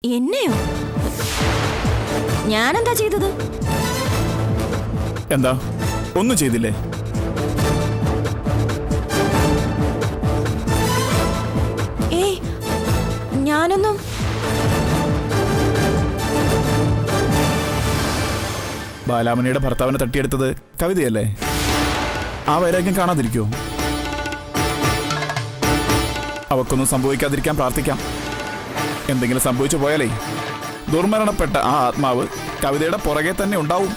എന്നെയോ? ഞാനെന്താ ചെയ്തത്? എന്താ ഒന്നും ചെയ്തില്ലേ? ഏയ്, ഞാനൊന്നും. ബാലാമണിയുടെ ഭർത്താവിനെ തട്ടിയെടുത്തത് കവിതയല്ലേ? ആ വൈരാഗ്യം കാണാതിരിക്കോ? അവക്കൊന്നും സംഭവിക്കാതിരിക്കാൻ പ്രാർത്ഥിക്കാം. എന്തെങ്കിലും സംഭവിച്ചു പോയാലേ ദുർമരണപ്പെട്ട ആ ആത്മാവ് കവിതയുടെ പുറകെ തന്നെ ഉണ്ടാവും.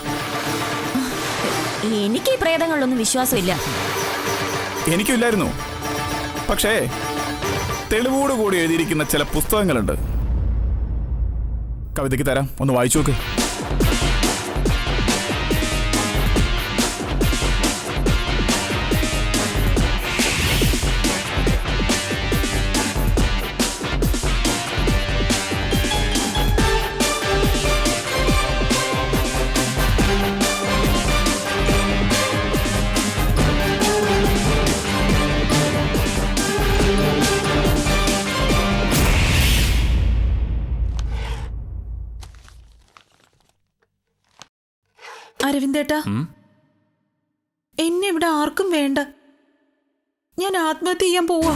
എനിക്ക് ഈ പ്രേതങ്ങളിലൊന്നും വിശ്വാസമില്ല. എനിക്കില്ലായിരുന്നു. പക്ഷേ തെളിവോടുകൂടി എഴുതിയിരിക്കുന്ന ചില പുസ്തകങ്ങളുണ്ട്. കവിതയ്ക്ക് തരാം, ഒന്ന് വായിച്ചു നോക്ക്. അരവിന്ദേട്ടാ, എന്നെ ഇവിടെ ആർക്കും വേണ്ട. ഞാൻ ആത്മഹത്യ ചെയ്യാൻ പോവാ.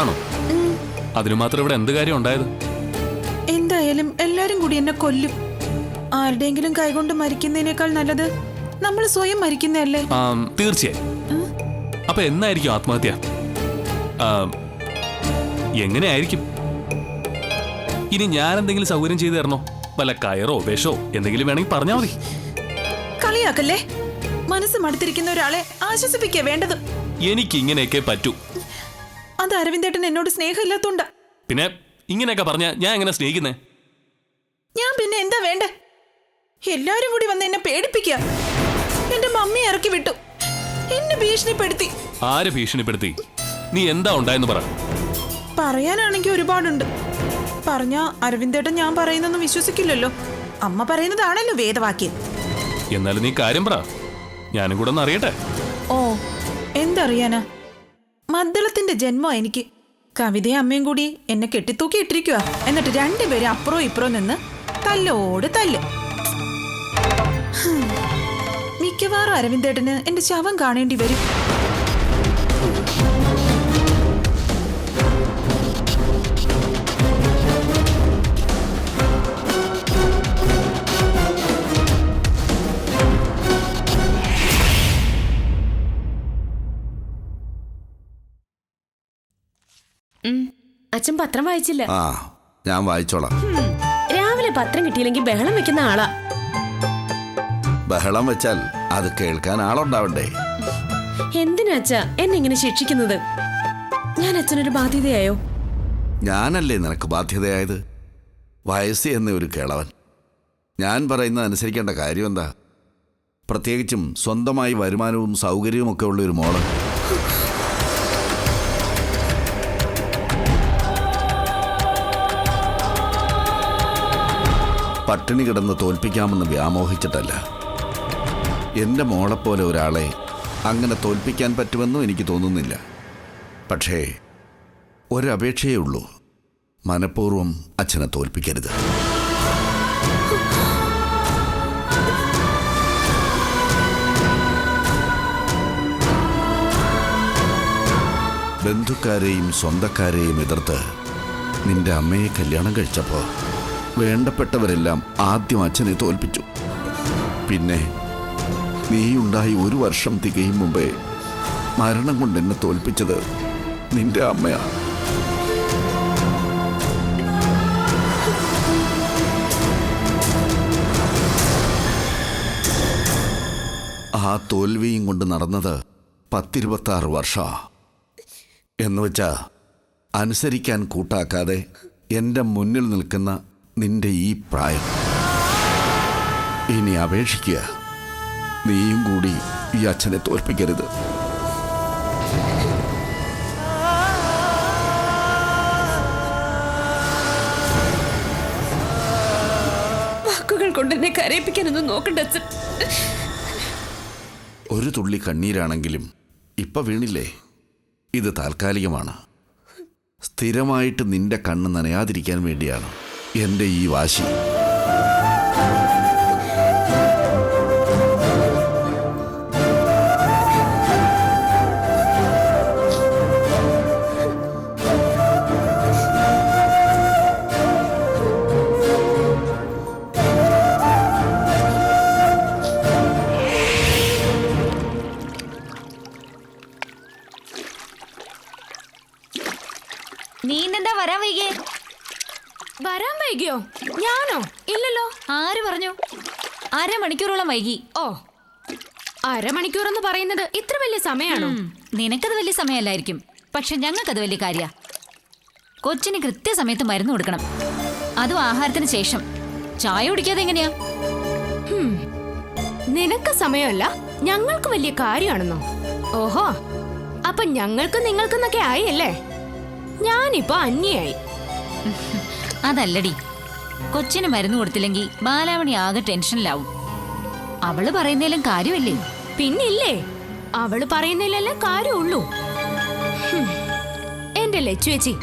ആണോ? അതിനു മാത്രം ഇവിടെ എന്ത് കാര്യം ഉണ്ടായത്? എന്തായാലും എല്ലാരും കൂടി എന്നെ കൊല്ലും. ആരുടെയെങ്കിലും കൈകൊണ്ട് മരിക്കുന്നതിനേക്കാൾ നല്ലത് നമ്മൾ സ്വയം മരിക്കുന്നതല്ലേ? തീർച്ചയായും. അപ്പൊ എന്നായിരിക്കും ആത്മഹത്യ? എങ്ങനെയായിരിക്കും? ഇനി ഞാൻ എന്തെങ്കിലും സൗകര്യം ചെയ്തു തരണോ? വല്ല കയറോ വിഷോ എന്തെങ്കിലും വേണമെങ്കിൽ പറഞ്ഞാൽ മതി. കളിയാക്കല്ലേ. മനസ്സ് മടുത്തിരിക്കുന്ന ഒരാളെ ആശ്വസിപ്പിക്കുക വേണ്ടത്. എനിക്ക് ഇങ്ങനെയൊക്കെ പറ്റൂ. അത് അരവിന്ദേട്ടൻ എന്നോട് സ്നേഹമില്ലാത്തോണ്ടാ. പിന്നെ ഇങ്ങനെയൊക്കെ പറഞ്ഞ ഞാൻ എങ്ങനെ സ്നേഹിക്കുന്നേ? ഞാൻ പിന്നെ എന്താ വേണ്ടേ? എല്ലാരും കൂടി വന്ന് എന്നെ പേടിപ്പിക്കുക. എന്റെ മമ്മി ഇറക്കി വിട്ടു, എന്നെ ഭീഷണിപ്പെടുത്തി. ആരെ ഭീഷണിപ്പെടുത്തി? നീ എന്താ ഉണ്ടായെന്ന് പറ. പറയാനാണെങ്കിൽ ഒരുപാടുണ്ട്. പറഞ്ഞ അരവിന്ദേട്ടൻ ഞാൻ പറയുന്നൊന്നും വിശ്വസിക്കില്ലല്ലോ. അമ്മ പറയുന്നതാണല്ലോ വേദവാക്യം. എന്നാലും നീ കാര്യം പറ, ഞാനും കൂടെ ഒന്ന് അറിയട്ടെ. ഓ, എന്തറിയാനാ? മദ്ദളത്തിന്റെ ജന്മം എനിക്ക്. കവിതയും അമ്മയും കൂടി എന്നെ കെട്ടിത്തൂക്കി ഇട്ടിരിക്കുക. എന്നിട്ട് രണ്ടുപേരും അപ്പുറവും ഇപ്പുറവും നിന്ന് തല്ലോട് തല്ല്. മിക്കവാറും അരവിന്ദേട്ടന് എന്റെ ശവം കാണേണ്ടി വരും. അച്ഛൻ പത്രം വായിച്ചില്ല? ആ, ഞാൻ വായിച്ചോളാം. രാവിലെ പത്രം കിട്ടിയില്ലെങ്കിൽ ബഹളം വെക്കുന്ന ആളാ. ബഹളം വെച്ചാൽ അത് കേൾക്കാൻ ആളുണ്ടാവണ്ടേ? എന്തിനാ അച്ഛാ എന്നെ ഇങ്ങനെ ശിക്ഷിക്കുന്നത്? ഞാൻ അച്ഛനൊരു ബാധ്യതയായോ? ഞാനല്ലേ നിനക്ക് ബാധ്യതയായത്? വയസ്സ് എന്ന ഒരു കിളവൻ. ഞാൻ പറയുന്നത് അനുസരിക്കേണ്ട കാര്യം എന്താ? പ്രത്യേകിച്ചും സ്വന്തമായി വരുമാനവും സൗകര്യവും ഒക്കെ ഉള്ള ഒരു മോള്. പട്ടിണി കിടന്ന് തോൽപ്പിക്കാമെന്ന് വ്യാമോഹിച്ചിട്ടല്ല. എൻ്റെ മോളെപ്പോലെ ഒരാളെ അങ്ങനെ തോൽപ്പിക്കാൻ പറ്റുമെന്നും എനിക്ക് തോന്നുന്നില്ല. പക്ഷേ ഒരപേക്ഷയേ ഉള്ളൂ, മനഃപൂർവ്വം അച്ഛനെ തോൽപ്പിക്കരുത്. ബന്ധുക്കാരെയും സ്വന്തക്കാരെയും എതിർത്ത് നിന്റെ അമ്മയെ കല്യാണം കഴിച്ചപ്പോൾ വേണ്ടപ്പെട്ടവരെല്ലാം ആദ്യം അച്ഛനെ തോൽപ്പിച്ചു. പിന്നെ നീയുണ്ടായി 1 വർഷം തികയും മുമ്പേ മരണം കൊണ്ട് എന്നെ തോൽപ്പിച്ചത് നിന്റെ അമ്മയാണ്. ആ തോൽവിയും കൊണ്ട് നടന്നത് 10-26 വർഷമാണ്. എന്നുവെച്ചാ അനുസരിക്കാൻ കൂട്ടാക്കാതെ എൻ്റെ മുന്നിൽ നിൽക്കുന്ന നിന്റെ ഈ പ്രായം. ഇനി അപേക്ഷിക്കുക, നീയും കൂടി ഈ അച്ഛനെ തോൽപ്പിക്കരുത്. വാക്കുകൾ കൊണ്ട് എന്നെ കരയിപ്പിക്കാനൊന്നും നോക്കണ്ട അച്ഛൻ. ഒരു തുള്ളി കണ്ണീരാണെങ്കിലും ഇപ്പൊ വീണില്ലേ, ഇത് താൽക്കാലികമാണ്. സ്ഥിരമായിട്ട് നിന്റെ കണ്ണ് നനയാതിരിക്കാൻ വേണ്ടിയാണ്. എൻ്റെ ഈ വാശി. നീ ഇന്നെന്താ വരാൻ വൈകിയേ? വരാൻ വൈകിയോ? ഞാനോ? ഇല്ലല്ലോ. ആര് പറഞ്ഞു? അരമണിക്കൂറോളം വൈകി. ഓ, അരമണിക്കൂറെന്ന് പറയുന്നത് ഇത്ര വലിയ സമയമാണോ? നിനക്കത് വലിയ സമയമല്ലായിരിക്കും, പക്ഷെ ഞങ്ങൾക്കത് വലിയ കാര്യ. കൊച്ചിന് കൃത്യസമയത്ത് മരുന്ന് കൊടുക്കണം, അതും ആഹാരത്തിന് ശേഷം. ചായ കുടിക്കാതെ എങ്ങനെയാ? നിനക്ക് സമയമല്ല, ഞങ്ങൾക്ക് വലിയ കാര്യമാണെന്നോ? ഓഹോ, അപ്പൊ ഞങ്ങൾക്ക് നിങ്ങൾക്കെന്നൊക്കെ ആയി അല്ലേ? ഞാനിപ്പോ അന്യായി. അതല്ലടി, കൊച്ചിന് മരുന്ന് കൊടുത്തില്ലെങ്കിൽ ബാലാമണി ആകെ ടെൻഷനിലാവും. അവള് പറയുന്നതിലും കാര്യമില്ലേ? പിന്നില്ലേ, അവള് പറയുന്നതിലല്ലേ കാര്യമുള്ളൂ. എന്റെ ലച്ചുവേച്ചി,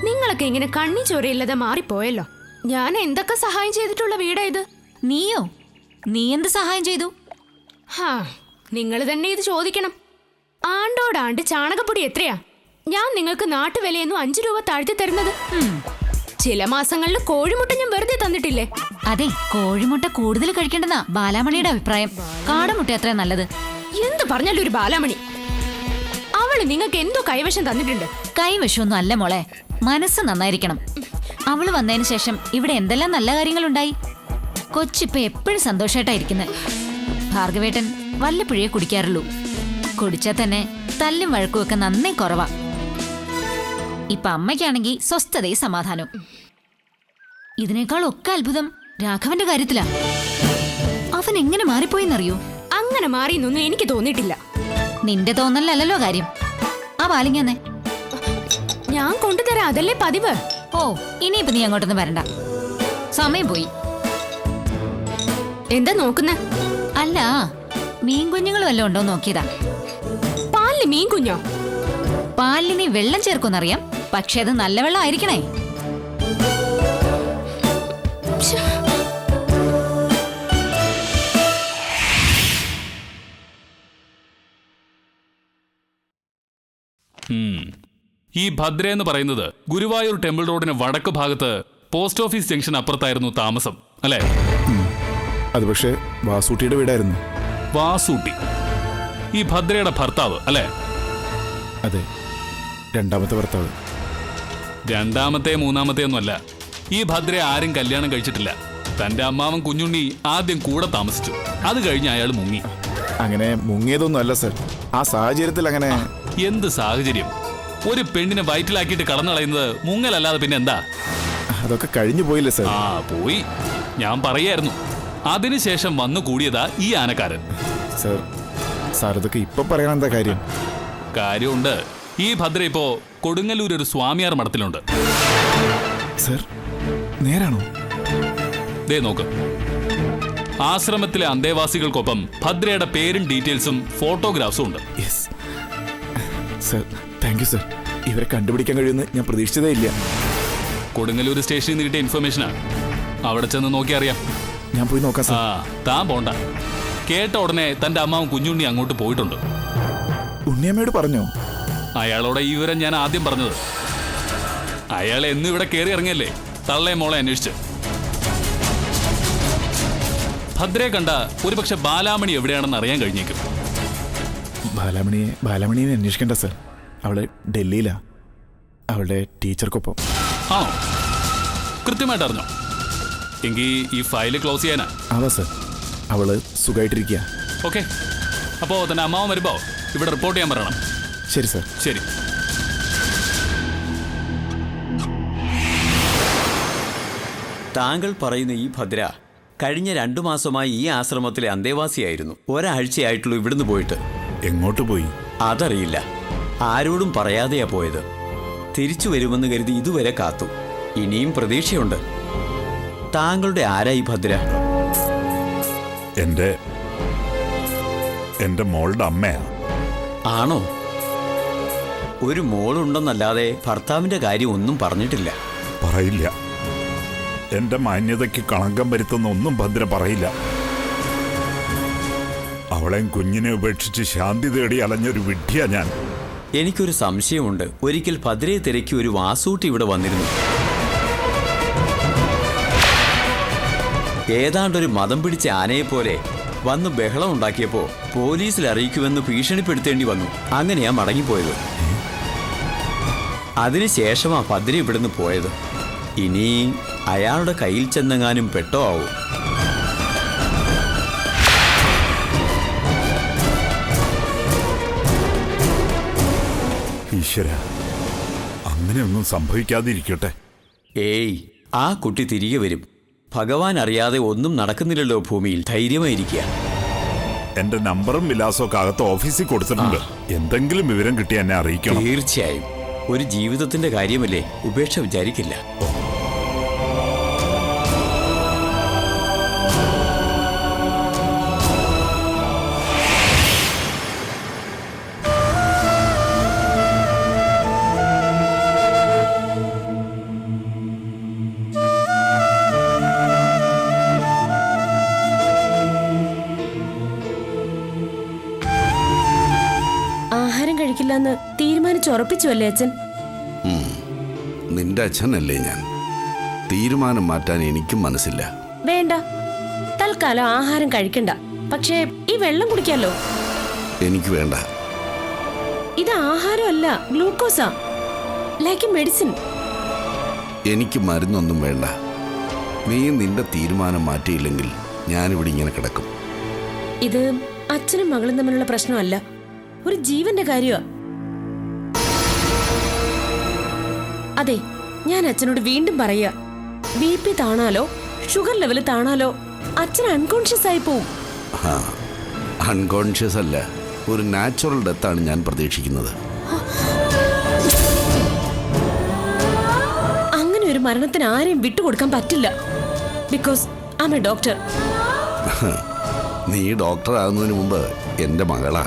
നിങ്ങളൊക്കെ ഇങ്ങനെ കണ്ണി ചോരയില്ലാതെ മാറിപ്പോയല്ലോ. ഞാൻ എന്തൊക്കെ സഹായം ചെയ്തിട്ടുള്ള വീടാ ഇത്? നീയോ? നീ എന്ത് സഹായം ചെയ്തു? ഹാ, നിങ്ങൾ തന്നെ ഇത് ചോദിക്കണം. ആണ്ടോടാണ്ട് ചാണകപ്പൊടി എത്രയാ ഞാൻ നിങ്ങൾക്ക് നാട്ടുവിലയെന്നും 5 രൂപ താഴ്ത്തി തരുന്നത്? ചില മാസങ്ങളിൽ കോഴിമുട്ട ഞാൻ വെറുതെ തന്നിട്ടില്ലേ? അതെ, കോഴിമുട്ട കൂടുതൽ കഴിക്കേണ്ടെന്നാ ബാലാമണിയുടെ അഭിപ്രായം. കാടമുട്ട എത്ര നല്ലത്. എന്ത് പറഞ്ഞാലും ഒരു ബാലാമണി, അവള് നിങ്ങൾക്ക് എന്തോ കൈവശം തന്നിട്ടുണ്ട്. കൈവശമൊന്നും അല്ല മോളെ, മനസ്സ് നന്നായിരിക്കണം. അവള് വന്നതിന് ശേഷം ഇവിടെ എന്തെല്ലാം നല്ല കാര്യങ്ങളുണ്ടായി. കൊച്ചിപ്പോ എപ്പോഴും സന്തോഷമായിട്ടായിരിക്കുന്നത്. ഭാർഗവേട്ടൻ വല്ലപ്പുഴയെ കുടിക്കാറുള്ളൂ. കുടിച്ചാൽ തന്നെ തല്ലും വഴക്കും ഒക്കെ നന്നേ കുറവാ. ഇപ്പൊ അമ്മയ്ക്കാണെങ്കിൽ സ്വസ്ഥതയും സമാധാനവും. ഇതിനേക്കാളൊക്കെ അത്ഭുതം രാഘവന്റെ കാര്യത്തിലാ. അവൻ എങ്ങനെ മാറിപ്പോയെന്നറിയോ? അങ്ങനെ മാറിയെന്നൊന്നും എനിക്ക് തോന്നിയിട്ടില്ല. നിന്റെ തോന്നലല്ലോ കാര്യം. ആ പാലിങ്ങന്നെ ഞാൻ കൊണ്ടുതരാം, അതല്ലേ പതിവ്. ഓ, ഇനിയിപ്പൊ നീ അങ്ങോട്ടൊന്നും വരണ്ട, സമയം പോയി. എന്താ നോക്കുന്നേ? അല്ല, മീൻ കുഞ്ഞുങ്ങൾ വല്ലതും ഉണ്ടോ നോക്കിയതാ. പാലിന് മീൻ കുഞ്ഞോ? പാലിന് നീ വെള്ളം ചേർക്കുമെന്നറിയാം, പക്ഷെ അത് നല്ല വെള്ളം ആയിരിക്കണേ. ഈ ഭദ്ര എന്ന് പറയുന്നത് ഗുരുവായൂർ ടെമ്പിൾ റോഡിന് വടക്ക് ഭാഗത്ത് പോസ്റ്റ് ഓഫീസ് ജംഗ്ഷൻ അപ്പുറത്തായിരുന്നു താമസം, അല്ലേ? അത് പക്ഷേ വാസൂട്ടിയുടെ വീടായിരുന്നു. വാസൂട്ടി ഈ ഭദ്രയുടെ ഭർത്താവ് അല്ലേ? അതെ, രണ്ടാമത്തെ ഭർത്താവ്. രണ്ടാമത്തെ മൂന്നാമത്തെ ഒന്നുമല്ല. ഈ ഭദ്ര ആരും കല്യാണം കഴിച്ചിട്ടില്ല. തന്റെ അമ്മാവൻ കുഞ്ഞുണ്ണി ആദ്യം കൂടെ താമസിച്ചു. അത് കഴിഞ്ഞ് അയാൾ മുങ്ങി. അങ്ങനെ മുങ്ങിയതൊന്നും അല്ല സർ, ആ സാഹചര്യത്തിൽ അങ്ങനെ. എന്ത് സാഹചര്യം? ഒരു പെണ്ണിനെ വയറ്റിലാക്കിയിട്ട് കടന്നളയുന്നത് മുങ്ങലല്ലാതെ പിന്നെ എന്താ? അതൊക്കെ കഴിഞ്ഞു പോയില്ലേ സർ? ആ, പോയി. ഞാൻ പറയായിരുന്നു. അതിനുശേഷം വന്നു കൂടിയതാ ഈ ആനക്കാരൻ. സർ, സാർ ഇതൊക്കെ ഇപ്പൊ പറയാൻ എന്താ കാര്യം? കാര്യമുണ്ട്. ഈ ഭദ്ര ഇപ്പോ കൊടുങ്ങല്ലൂർ ഒരു സ്വാമിയാർ മഠത്തിലുണ്ട്. സർ, നേരാണോ? ദേ നോക്ക്, ആശ്രമത്തിലെ അന്തേവാസികൾക്കൊപ്പം ഭദ്രയുടെ പേരും ഡീറ്റെയിൽസും ഫോട്ടോഗ്രാഫ്സും ഉണ്ട്. Yes sir, thank you sir. ഇവരെ കണ്ടുപിടിക്കാൻ കഴിയുമെന്ന് ഞാൻ പ്രതീക്ഷിച്ചതേ ഇല്ല. കൊടുങ്ങല്ലൂർ സ്റ്റേഷനിൽ നിന്ന് കിട്ടിയ ഇൻഫർമേഷനാണ്. അവിടെ ചെന്ന് നോക്കി അറിയാം. ഞാൻ പോയി നോക്കാം സർ. ആ, താൻ പോണ്ട. കേട്ട ഉടനെ തന്റെ അമ്മാവും കുഞ്ഞുണ്ണി അങ്ങോട്ട് പോയിട്ടുണ്ട്. ഉണ്ണിയമ്മയോട് പറഞ്ഞോ? അയാളോടെ ഈ വിവരം ഞാൻ ആദ്യം പറഞ്ഞത്. അയാൾ എന്നും ഇവിടെ കയറി ഇറങ്ങിയല്ലേ തള്ളേ മോളെ അന്വേഷിച്ച്. ഭദ്രയെ കണ്ട ഒരുപക്ഷെ ബാലാമണി എവിടെയാണെന്ന് അറിയാൻ കഴിഞ്ഞേക്കും. ബാലാമണിയെ അന്വേഷിക്കണ്ട സർ, അവള് ഡൽഹിയിലാ, അവളുടെ ടീച്ചർക്കൊപ്പം. ആണോ? കൃത്യമായിട്ട് അറിഞ്ഞോ? എങ്കിൽ ഈ ഫയല് ക്ലോസ് ചെയ്യാനാ. ആവാ സർ, അവള് സുഖമായിട്ടിരിക്കുക. ഓക്കെ, അപ്പോൾ തന്നെ അമ്മാവൻ വരുമ്പോ ഇവിടെ റിപ്പോർട്ട് ചെയ്യാൻ പറയണം. ശരി സർ. ശരി. താങ്കൾ പറയുന്ന ഈ ഭദ്ര കഴിഞ്ഞ 2 മാസമായി ഈ ആശ്രമത്തിലെ അന്തേവാസിയായിരുന്നു. ഒരാഴ്ചയായിട്ടുള്ളൂ ഇവിടുന്ന് പോയിട്ട്. എങ്ങോട്ട് പോയി? അതറിയില്ല. ആരോടും പറയാതെയാ പോയത്. തിരിച്ചു വരുമെന്ന് കരുതി ഇതുവരെ കാത്തു. ഇനിയും പ്രതീക്ഷയുണ്ട്. താങ്കളുടെ ആരാ ഈ ഭദ്ര? എന്റെ മോളുടെ അമ്മയാ. ആണോ? ഒരു മോളുണ്ടെന്നല്ലാതെ ഭർത്താവിന്റെ കാര്യം ഒന്നും പറഞ്ഞിട്ടില്ല. പറയില്ല. എന്റെ മാന്യതയ്ക്ക് കളങ്കം വരുത്തുന്ന ഒന്നും ഭദ്ര പറയില്ല. അവളെയും കുഞ്ഞിനെ ഉപേക്ഷിച്ച് ശാന്തി തേടി അലഞ്ഞൊരു വിഡ്ഢിയാ ഞാൻ. എനിക്കൊരു സംശയമുണ്ട്. ഒരിക്കൽ ഭദ്രയെ തിരക്കി ഒരു വാസൂട്ടി ഇവിടെ വന്നിരുന്നു. ഏതാണ്ടൊരു മതം പിടിച്ച ആനയെപ്പോലെ വന്ന് ബഹളം ഉണ്ടാക്കിയപ്പോൾ പോലീസിൽ അറിയിക്കുമെന്ന് ഭീഷണിപ്പെടുത്തേണ്ടി വന്നു. അങ്ങനെയാ മടങ്ങിപ്പോയത്. അതിനുശേഷമാ ഭദ്ര ഇവിടുന്ന് പോയത്. ഇനി അയാളുടെ കയ്യിൽ ചെന്നെങ്ങാനും പെട്ടോ ആവും. ഈശ്വര, അങ്ങനെയൊന്നും സംഭവിക്കാതിരിക്കട്ടെ. ഏയ്, ആ കുട്ടി തിരികെ വരും. ഭഗവാൻ അറിയാതെ ഒന്നും നടക്കുന്നില്ലല്ലോ ഭൂമിയിൽ. ധൈര്യമായിരിക്കുക. എന്റെ നമ്പറും വിലാസവും ഒക്കെ അകത്ത് ഓഫീസിൽ കൊടുത്തിട്ടുണ്ട്. എന്തെങ്കിലും വിവരം കിട്ടി എന്നെ അറിയിക്കണം. തീർച്ചയായും. ഒരു ജീവിതത്തിന്റെ കാര്യമല്ലേ, ഉപേക്ഷ വിചാരിക്കില്ല. ആഹാരം കഴിക്കില്ലെന്ന് തീരുമാനിച്ചുറപ്പിച്ചു അല്ലേ അച്ഛൻ? നിന്റെ അച്ഛനല്ലേ ഞാൻ. തീരുമാനം മാറ്റാൻ എനിക്കും മനസ്സില്ല. വേണ്ട, തൽക്കാലം ആഹാരം കഴിക്കണ്ട. പക്ഷേ ഈ വെള്ളം കുടിക്കാലോ. എനിക്ക് വേണ്ട. ഇത് ആഹാരമല്ല, ഗ്ലൂക്കോസാ, ലൈക്ക് മെഡിസിൻ. എനിക്ക് മരുന്നൊന്നും വേണ്ട. നീ നിന്റെ തീരുമാനം മാറ്റിയില്ലെങ്കിൽ ഞാനിവിടെ ഇങ്ങനെ കിടക്കും. ഇത് അച്ഛനും മകളും തമ്മിലുള്ള പ്രശ്നമല്ല, ഒരു ജീവന്റെ കാര്യമാ. അതെ, ഞാൻ അച്ഛനോട് വീണ്ടും പറയാ, BP താണാലോ ഷുഗർ ലെവൽ താണാലോ അച്ഛൻ അൺകോൺഷ്യസ് ആയി പോവും. അൺകോൺഷ്യസ് അല്ല, ഒരു നാച്ചുറൽ ഡെത്താണ് ഞാൻ പ്രതീക്ഷിക്കുന്നത്. അങ്ങനെ ഒരു മരണത്തിന് ആരെയും വിട്ടുകൊടുക്കാൻ പറ്റില്ല. Because I am a doctor. നീ ഡോക്ടർ ആകുന്നതിന് മുമ്പ് എൻ്റെ മകളാ.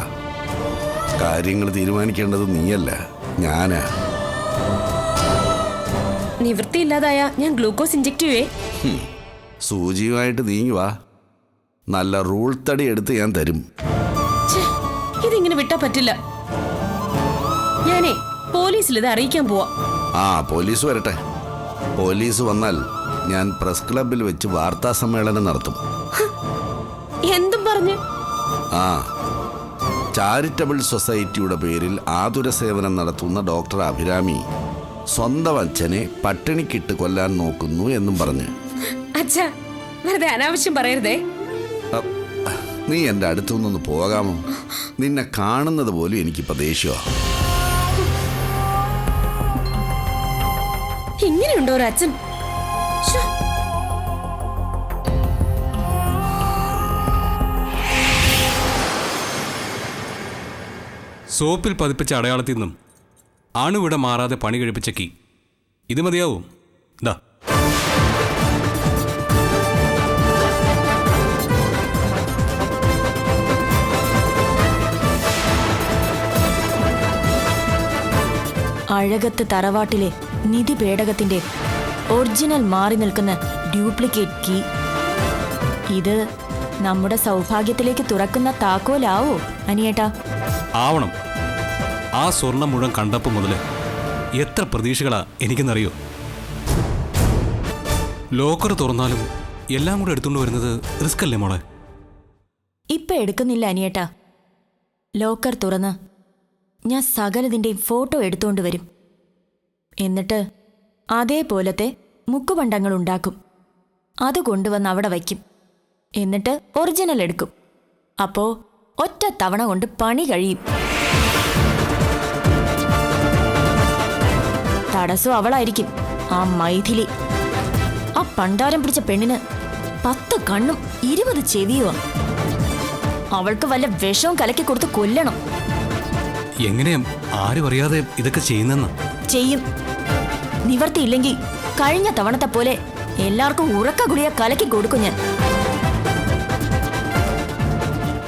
കാര്യങ്ങൾ തീരുമാനിക്കേണ്ടത് നീയല്ല, ഞാനാ. നിവൃത്തിയില്ലാതായ ഞാൻ ഗ്ലൂക്കോസ് ഇഞ്ചെക്ട് ചെയ്യേ. സൂചിയുമായിട്ട് നീങ്ങി വാ. നല്ല റൂൾ തടി എടുത്ത് ഞാൻ തരും. ഇതിങ്ങനെ വിട്ടാ പറ്റില്ല. ഞാനേ പോലീസിൽ ഇത് അറിയിക്കാൻ പോവാ. പോലീസ് വരട്ടെ. പോലീസ് വന്നാൽ ഞാൻ പ്രസ് ക്ലബിൽ വെച്ച് വാർത്താ സമ്മേളനം നടത്തും. എന്തും പറഞ്ഞ്? ചാരിറ്റബിൾ സൊസൈറ്റിയുടെ പേരിൽ ആതുര സേവനം നടത്തുന്ന ഡോക്ടർ അഭിരാമി സ്വന്തം അച്ഛനെ പട്ടിണിക്കിട്ട് കൊല്ലാൻ നോക്കുന്നു എന്നും പറഞ്ഞ്. അച്ഛാ, വെറുതെ അനാവശ്യം പറയരുതേ. നീ എൻ്റെ അടുത്തുനിന്നൊന്ന് പോകാമോ? നിന്നെ കാണുന്നത് പോലും എനിക്കിപ്പോൾ ദേഷ്യമാ. ഇങ്ങനെയുണ്ടോ ഒരു അച്ഛൻ? സോപ്പിൽ പതിപ്പിച്ച അടയാളത്തിൽ നിന്നും അണുവിട മാറാതെ പണി കഴിപ്പിച്ച കീ ഇത് മതിയാവും. ദാ അഴകത്ത് തറവാട്ടിലെ നിധി പേടകത്തിന്റെ ഒറിജിനൽ മാറി നിൽക്കുന്ന ഡ്യൂപ്ലിക്കേറ്റ് കീ. ഇത് നമ്മുടെ സൗഭാഗ്യത്തിലേക്ക് തുറക്കുന്ന താക്കോലാവോ അനിയേട്ടാ? ആവണം. ആ സ്വർണം മുഴുവൻ കണ്ടപ്പോൾ മുതൽ എത്ര പ്രതീക്ഷകളാ എനിക്കെന്നറിയോ. ലോക്കർ തുറന്നാലും എല്ലാം കൂടെ എടുത്തുകൊണ്ട് വരുന്നത് റിസ്ക് അല്ലേ മോളെ? ഇപ്പൊ എടുക്കുന്നില്ല അനിയേട്ടാ. ലോക്കർ തുറന്ന് ഞാൻ സകലതിൻ്റെയും ഫോട്ടോ എടുത്തുകൊണ്ട് വരും. എന്നിട്ട് അതേപോലത്തെ മുക്കുപണ്ടങ്ങൾ ഉണ്ടാക്കും. അത് കൊണ്ടുവന്ന് അവിടെ വയ്ക്കും. എന്നിട്ട് ഒറിജിനൽ എടുക്കും. അപ്പോ ഒറ്റ തവണ കൊണ്ട് പണി കഴിയും. തടസ്സം അവളായിരിക്കും, ആ മൈഥിലി. ആ പണ്ടാരം പിടിച്ച പെണ്ണിന് 10 കണ്ണും 20 ചെവിയുമാ. അവൾക്ക് വല്ല വിഷവും കലക്കി കൊടുത്ത് കൊല്ലണം. എങ്ങനെയാ ആരും അറിയാതെ ഇതൊക്കെ ചെയ്യുന്നെന്ന്? ചെയ്യും. നിവർത്തിയില്ലെങ്കിൽ കഴിഞ്ഞ തവണത്തെ പോലെ എല്ലാവർക്കും ഉറക്ക ഗുളിക കലക്കി കൊടുക്കും ഞാൻ.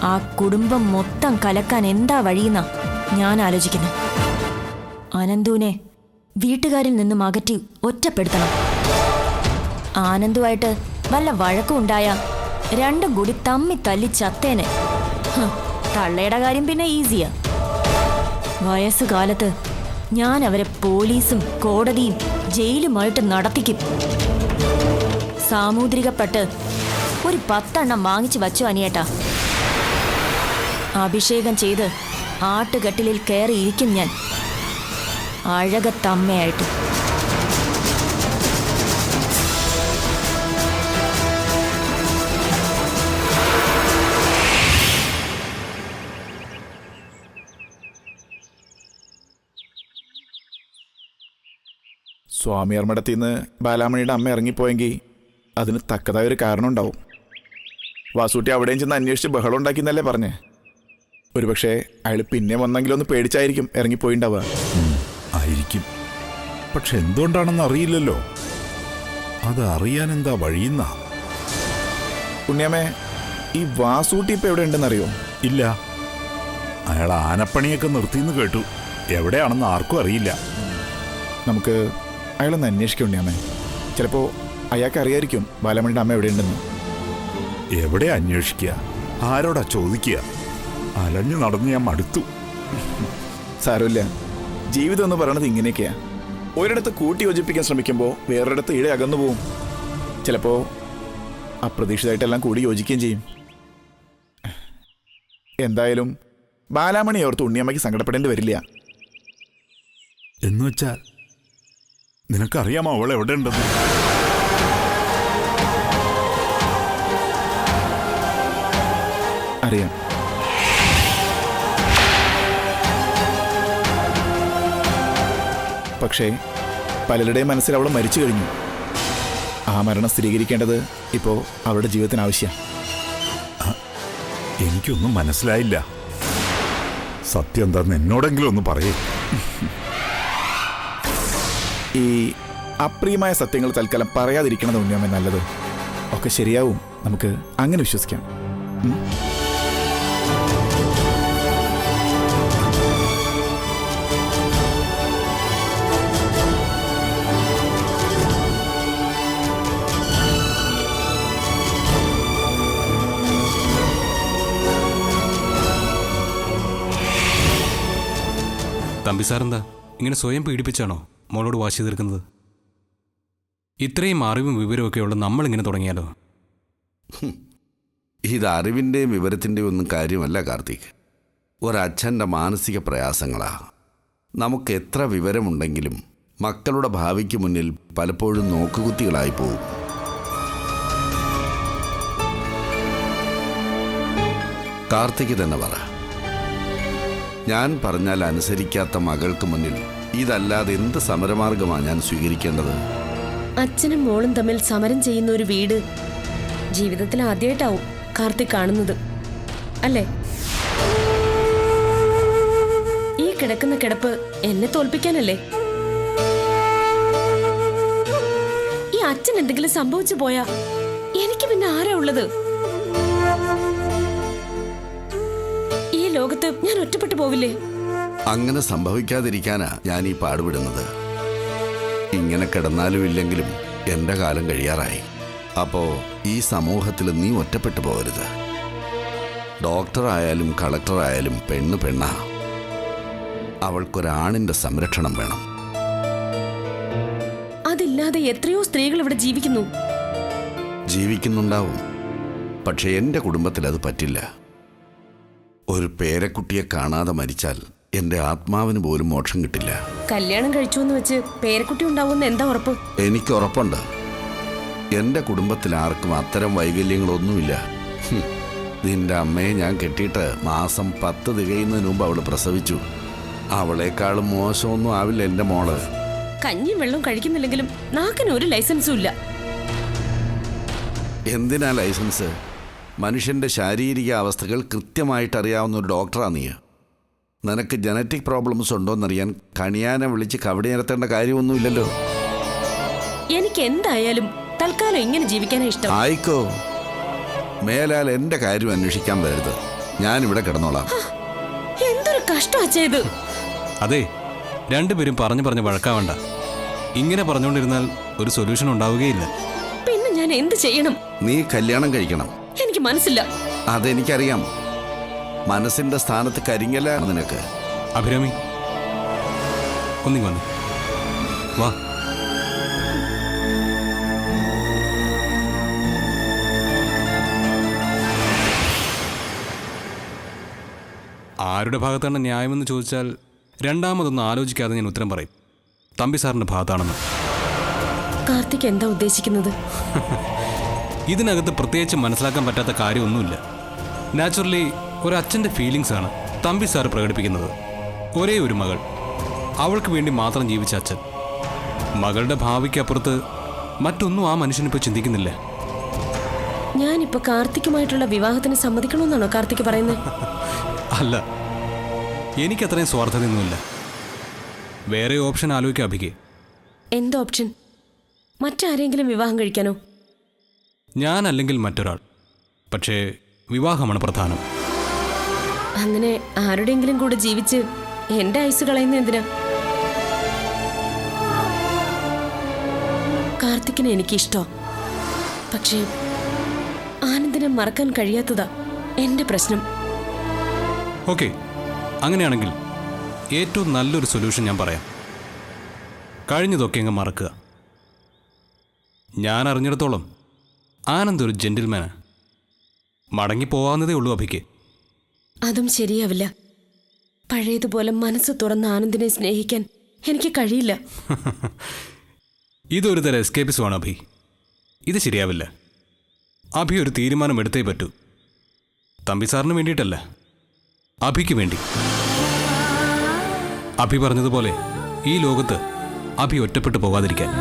ആ കുടുംബം മൊത്തം കലക്കാൻ എന്താ വഴിയെന്നാ ഞാൻ ആലോചിക്കുന്നത്. അനന്തുവിനെ വീട്ടുകാരിൽ നിന്നും അകറ്റി ഒറ്റപ്പെടുത്തണം. ആനന്ദുമായിട്ട് വല്ല വഴക്കും ഉണ്ടായ രണ്ടും കൂടി തമ്മി തല്ലി ചത്തേനെ. തള്ളയുടെ കാര്യം പിന്നെ ഈസിയാ. വയസ്സുകാലത്ത് ഞാൻ അവരെ പോലീസും കോടതിയും ജയിലുമായിട്ട് നടത്തിക്കും. സാമൂദ്രികപ്പെട്ട് ഒരു 10 എണ്ണം വാങ്ങിച്ചു വച്ചു അനിയേട്ടാ. അഭിഷേകം ചെയ്ത് ആട്ടുകട്ടിലിൽ കയറിയിരിക്കും ഞാൻ, അഴകത്തമ്മയായിട്ട്. സ്വാമിയാർ മഠത്തിൽ നിന്ന് ബാലാമണിയുടെ അമ്മ ഇറങ്ങിപ്പോയെങ്കിൽ അതിന് തക്കതായ ഒരു കാരണം ഉണ്ടാവും. വാസൂട്ടി അവിടെയും ചെന്ന് അന്വേഷിച്ച് ബഹളം ഉണ്ടാക്കിയെന്നല്ലേ പറഞ്ഞേ. ഒരുപക്ഷെ അയാൾ പിന്നെ വന്നെങ്കിലൊന്ന് പേടിച്ചായിരിക്കും ഇറങ്ങിപ്പോയിണ്ടാവുക. ആയിരിക്കും. പക്ഷെ എന്തുകൊണ്ടാണെന്ന് അറിയില്ലല്ലോ. അത് അറിയാൻ എന്താ വഴിയുന്നാ? ഉണ്ണിയമ്മേ, ഈ വാസൂട്ടി ഇപ്പം എവിടെ ഉണ്ടെന്നറിയോ? ഇല്ല. അയാൾ ആനപ്പണിയൊക്കെ നിർത്തിയെന്ന് കേട്ടു. എവിടെയാണെന്ന് ആർക്കും അറിയില്ല. നമുക്ക് അയാളൊന്ന് അന്വേഷിക്കും ഉണ്ണിയമ്മേ. ചിലപ്പോൾ അയാൾക്ക് അറിയായിരിക്കും ബാലാമണിയുടെ അമ്മ എവിടെയുണ്ടെന്ന്. എവിടെ അന്വേഷിക്കുക? ആരോടാ ചോദിക്കുക? അലഞ്ഞു നടന്ന് ഞാൻ മടുത്തു. സാരമില്ല, ജീവിതം എന്ന് പറയണത് ഇങ്ങനെയൊക്കെയാ. ഒരിടത്ത് കൂട്ടി യോജിപ്പിക്കാൻ ശ്രമിക്കുമ്പോൾ വേറൊരിടത്ത് ഇഴ അകന്നു പോവും. ചിലപ്പോൾ അപ്രതീക്ഷിതമായിട്ടെല്ലാം കൂടി യോജിക്കുകയും ചെയ്യും. എന്തായാലും ബാലാമണി ഓർത്ത് ഉണ്ണിയമ്മയ്ക്ക് സങ്കടപ്പെടേണ്ടി വരില്ല. എന്നുവെച്ചാൽ നിനക്കറിയാമോ അവൾ എവിടെ ഉണ്ടെന്ന്? അറിയാം. പക്ഷേ പലരുടെയും മനസ്സിൽ അവൾ മരിച്ചു കഴിഞ്ഞു. ആ മരണം സ്ഥിരീകരിക്കേണ്ടത് ഇപ്പോൾ അവളുടെ ജീവിതത്തിന് ആവശ്യമാണ്. എനിക്കൊന്നും മനസ്സിലായില്ല. സത്യം എന്താന്ന് എന്നോടെങ്കിലും ഒന്ന് പറയേ. ഈ അപ്രിയമായ സത്യങ്ങൾ തൽക്കാലം പറയാതിരിക്കണത് ഉണ്ണിയമ്മ നല്ലത്. ഒക്കെ ശരിയാവും, നമുക്ക് അങ്ങനെ വിശ്വസിക്കാം. തമ്പി സാറെന്താ ഇങ്ങനെ സ്വയം പീഡിപ്പിച്ചാണോ മോളോട് വാശി തീർക്കുന്നത്? ഇത്രയും അറിവും വിവരമൊക്കെയുള്ള നമ്മളിങ്ങനെ തുടങ്ങിയാലോ? ഇത് അറിവിൻ്റെയും വിവരത്തിൻ്റെയും ഒന്നും കാര്യമല്ല കാർത്തിക്. ഒരച്ഛൻ്റെ മാനസിക പ്രയാസങ്ങളാ. നമുക്ക് എത്ര വിവരമുണ്ടെങ്കിലും മക്കളുടെ ഭാവിക്ക് മുന്നിൽ പലപ്പോഴും നോക്കുകുത്തികളായി പോകും. കാർത്തിക് തന്നെ പറ, ഞാൻ പറഞ്ഞാൽ അനുസരിക്കാത്ത മകൾക്ക് മുന്നിൽ ഇതല്ലാതെ എന്ത് സമരമാർഗമാണ് ഞാൻ സ്വീകരിക്കേണ്ടത്? അച്ഛനും മോളും തമ്മിൽ സമരം ചെയ്യുന്ന ഒരു വീട് ജീവിതത്തിൽ ആദ്യമായിട്ടാവും കാർത്തിക് കാണുന്നത്, അല്ലേ? ഈ കിടക്കുന്ന കിടപ്പ് എന്നെ തോൽപ്പിക്കാനല്ലേ? ഈ അച്ഛൻ എന്തെങ്കിലും സംഭവിച്ചു പോയാ എനിക്ക് പിന്നെ ആരാ ഉള്ളത്? ഈ ലോകത്ത് ഞാൻ ഒറ്റപ്പെട്ടു പോവില്ലേ? അങ്ങനെ സംഭവിക്കാതിരിക്കാനാ ഞാൻ ഈ പാടുപെടുന്നത്. ഇങ്ങനെ കിടന്നാലും ഇല്ലെങ്കിലും എൻ്റെ കാലം കഴിയാറായി. അപ്പോ ഈ സമൂഹത്തിൽ നീ ഒറ്റപ്പെട്ടു പോകരുത്. ഡോക്ടറായാലും കളക്ടറായാലും പെണ്ണ് പെണ്ണാ. അവൾക്കൊരാണിൻ്റെ സംരക്ഷണം വേണം. അതില്ലാതെ എത്രയോ സ്ത്രീകൾ ഇവിടെ ജീവിക്കുന്നു. ജീവിക്കുന്നുണ്ടാവും. പക്ഷെ എൻ്റെ കുടുംബത്തിൽ അത് പറ്റില്ല. ഒരു പേരക്കുട്ടിയെ കാണാതെ മരിച്ചാൽ എൻ്റെ ആത്മാവിന് പോലും മോക്ഷം കിട്ടില്ല. കല്യാണം കഴിച്ചു എന്ന് വെച്ച് പേരക്കുട്ടി ഉണ്ടാവുമെന്ന് എന്താ ഉറപ്പ്? എനിക്ക് ഉറപ്പുണ്ട്. എൻ്റെ കുടുംബത്തിൽ ആർക്കും അത്തരം വൈകല്യങ്ങളൊന്നുമില്ല. നിന്റെ അമ്മയെ ഞാൻ കെട്ടിയിട്ട് മാസം 10 തികയുന്നതിന് മുമ്പ് അവൾ പ്രസവിച്ചു. അവളെക്കാളും മോശമൊന്നും ആവില്ല എൻ്റെ മോള്. കഞ്ഞിയും വെള്ളം കഴിക്കുന്നില്ലെങ്കിലും നാക്കിന് ഒരു ലൈസൻസും ഇല്ല. എന്തിനാ ലൈസൻസ്? മനുഷ്യൻ്റെ ശാരീരിക അവസ്ഥകൾ കൃത്യമായിട്ട് അറിയാവുന്ന ഒരു ഡോക്ടറാണ് നീ. നിനക്ക് ജനറ്റിക് പ്രോബ്ലംസ് ഉണ്ടോയെന്നറിയാൻ കണിയാനെ വിളിച്ച് കവടി നിരത്തേണ്ട കാര്യമൊന്നുമില്ലല്ലോ. എനിക്ക് എന്തായാലും തൽക്കാലം ഇങ്ങനെ ജീവിക്കാനാ ഇഷ്ടം. ആയിക്കോ. മേലാൽ എൻ്റെ കാര്യം അന്വേഷിക്കാൻ വരരുത്. ഞാനിവിടെ കിടന്നോളാം. എന്തൊരു കഷ്ടമാ ചെയ്ത്. അതെ, രണ്ടുപേരും പറഞ്ഞു വഴക്കാവണ്ട. ഇങ്ങനെ പറഞ്ഞുകൊണ്ടിരുന്നാൽ ഒരു സൊല്യൂഷൻ ഉണ്ടാവുകയില്ല. ഞാൻ എന്ത് ചെയ്യണം? നീ കല്യാണം കഴിക്കണം. എനിക്ക് മനസ്സില്ല. അതെനിക്കറിയാം. മനസ്സിന്റെ സ്ഥാനത്ത് കരിങ്ങലാണ് നിനക്ക്. അഭിരാമി, ഒന്നിങ്ങ് വന്ന് വാ. ആരുടെ ഭാഗത്താണ് ന്യായമെന്ന് ചോദിച്ചാൽ രണ്ടാമതൊന്നും ആലോചിക്കാതെ ഞാൻ ഉത്തരം പറയും. തമ്പി സാറിന്റെ ഭാഗത്താണെന്ന്. കാർത്തിക് എന്താ ഉദ്ദേശിക്കുന്നത്? ഇതിനകത്ത് പ്രത്യേകിച്ച് മനസ്സിലാക്കാൻ പറ്റാത്ത കാര്യമൊന്നുമില്ല. നാച്ചുറലി ഒരച്ഛൻ്റെ ഫീലിങ്സ് ആണ് തമ്പി സാർ പ്രകടിപ്പിക്കുന്നത്. ഒരേ ഒരു മകൾ, അവൾക്ക് വേണ്ടി മാത്രം ജീവിച്ച അച്ഛൻ. മകളുടെ ഭാവിക്കപ്പുറത്ത് മറ്റൊന്നും ആ മനുഷ്യനിപ്പോൾ ചിന്തിക്കുന്നില്ല. ഞാനിപ്പോ കാർത്തിക്കുമായിട്ടുള്ള വിവാഹത്തിന് സമ്മതിക്കണമെന്നാണോ കാർത്തിക് പറയുന്നത്? അല്ല, എനിക്കത്രയും സ്വാർത്ഥതയൊന്നുമില്ല. വേറെ ഓപ്ഷൻ ആലോചിക്കാം അഭിക്ക്. എന്ത് ഓപ്ഷൻ? മറ്റാരെങ്കിലും വിവാഹം കഴിക്കാനോ? ഞാനല്ലെങ്കിൽ മറ്റൊരാൾ. പക്ഷേ വിവാഹമാണ് പ്രധാനം. അങ്ങനെ ആരുടെയെങ്കിലും കൂടെ ജീവിച്ച് എന്റെ ആയുസ് കളയുന്ന എന്തിനാ? കാർത്തിക്കിനെ എനിക്കിഷ്ടോ, പക്ഷേ ആനന്ദിനെ മറക്കാൻ കഴിയാത്തതാ എന്റെ പ്രശ്നം. ഓക്കെ, അങ്ങനെയാണെങ്കിൽ ഏറ്റവും നല്ലൊരു സൊല്യൂഷൻ ഞാൻ പറയാം. കഴിഞ്ഞതൊക്കെ അങ്ങ് മറക്കുക. ഞാൻ അറിഞ്ഞിടത്തോളം ആനന്ദ് ഒരു ജെന്റിൽമാനാണ്. മടങ്ങിപ്പോവാവുന്നതേ ഉള്ളൂ അഭിക്ക്. അതും ശരിയാവില്ല. പഴയതുപോലെ മനസ്സ് തുറന്ന ആനന്ദിനെ സ്നേഹിക്കാൻ എനിക്ക് കഴിയില്ല. ഇതൊരു തരം എസ്കേപ്പിസമാണ് അഭി. ഇത് ശരിയാവില്ല. അഭി ഒരു തീരുമാനം എടുത്തേ പറ്റൂ. തമ്പി സാറിന് വേണ്ടിയിട്ടല്ല, അഭിക്ക് വേണ്ടി. അഭി പറഞ്ഞതുപോലെ ഈ ലോകത്ത് അഭി ഒറ്റപ്പെട്ടു പോകാതിരിക്കാൻ.